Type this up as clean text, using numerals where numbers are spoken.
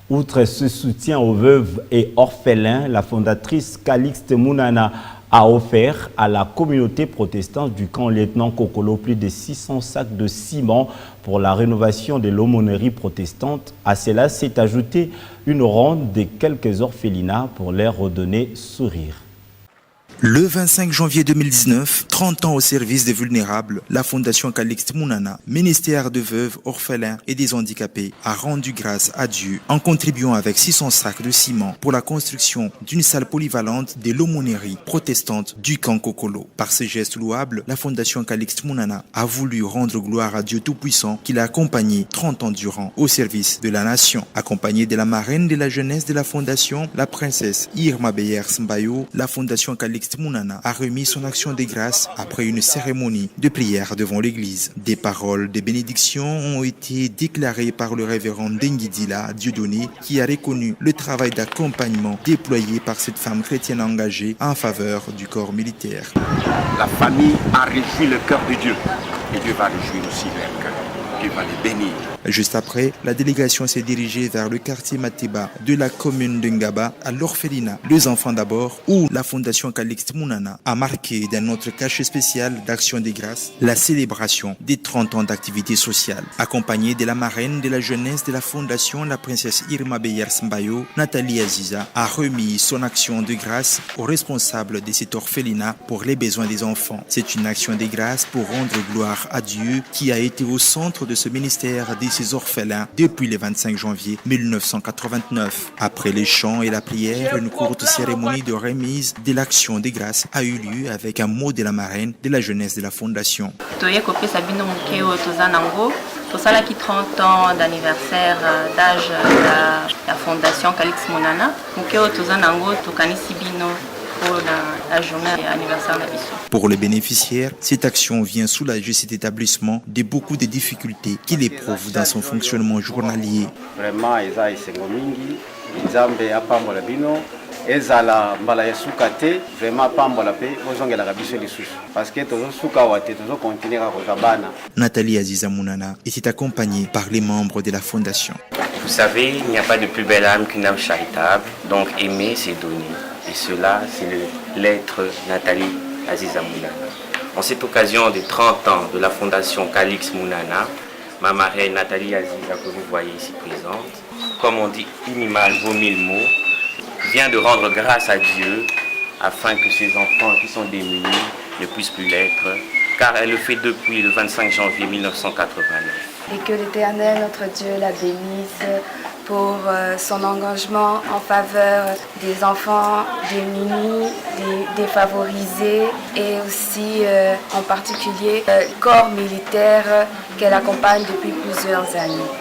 Outre ce soutien aux veuves et orphelins, la fondatrice Calixte Mounana a offert à la communauté protestante du camp Lieutenant Kokolo plus de 600 sacs de ciment pour la rénovation de l'aumônerie protestante. À cela s'est ajoutée une ronde de quelques orphelinats pour leur redonner sourire. Le 25 janvier 2019, 30 ans au service des vulnérables, la Fondation Calixte Mounana, ministère de veuves, orphelins et des handicapés, a rendu grâce à Dieu en contribuant avec 600 sacs de ciment pour la construction d'une salle polyvalente de l'aumônerie protestante du camp Kokolo. Par ce geste louable, la Fondation Calixte Mounana a voulu rendre gloire à Dieu Tout-Puissant qui l'a accompagné 30 ans durant au service de la nation. Accompagnée de la marraine de la jeunesse de la Fondation, la princesse Irma Beyers Mbayo, la Fondation Calixte Mounana a remis son action de grâce après une cérémonie de prière devant l'église. Des paroles de bénédiction ont été déclarées par le révérend Denguidila Dieudonné qui a reconnu le travail d'accompagnement déployé par cette femme chrétienne engagée en faveur du corps militaire. La famille a réjoui le cœur de Dieu et Dieu va réjouir aussi leur cœur. Dieu va les bénir. Juste après, la délégation s'est dirigée vers le quartier Mateba de la commune de Ngaba, à l'orphelinat Les Enfants d'abord, où la Fondation Calixte Mounana a marqué d'un autre cachet spécial d'action des grâces la célébration des 30 ans d'activité sociale. Accompagnée de la marraine de la jeunesse de la Fondation, la princesse Irma Beyers Mbayo, Nathalie Aziza a remis son action de grâce aux responsables de cet orphelinat pour les besoins des enfants. C'est une action de grâce pour rendre gloire à Dieu qui a été au centre de ce ministère des ces orphelins depuis le 25 janvier 1989. Après les chants et la prière, une courte cérémonie de remise de l'action des grâces a eu lieu avec un mot de la marraine de la jeunesse de la Fondation. Tosala qui 30 ans d'anniversaire d'âge de la Fondation Calixte Mounana. Mukeo tozanango tokanisi bino pour la journée anniversaire d'Abisso. Pour les bénéficiaires, cette action vient soulager cet établissement de beaucoup de difficultés qu'il éprouve dans son fonctionnement journalier. Vraiment, ils ont essayé mingi, ils ont apambola bino, ezala mbala ya sukate, vraiment pambola pe ozongela kabiso lisusu parce que tozo suka wate tozo continuer à kozabana. Nathalie Aziza Mounana était accompagnée par les membres de la fondation. Vous savez, il n'y a pas de plus belle âme qu'une âme charitable, donc aimer c'est donner. Et cela, c'est l'être Nathalie Aziza Mounana. En cette occasion des 30 ans de la Fondation Calixte Mounana, ma marraine Nathalie Aziza, que vous voyez ici présente, comme on dit, une image vaut 1000 mots, vient de rendre grâce à Dieu afin que ces enfants qui sont démunis ne puissent plus l'être, car elle le fait depuis le 25 janvier 1989. Et que l'Éternel, notre Dieu, la bénisse pour son engagement en faveur des enfants démunis, des défavorisés et aussi en particulier le corps militaire qu'elle accompagne depuis plusieurs années.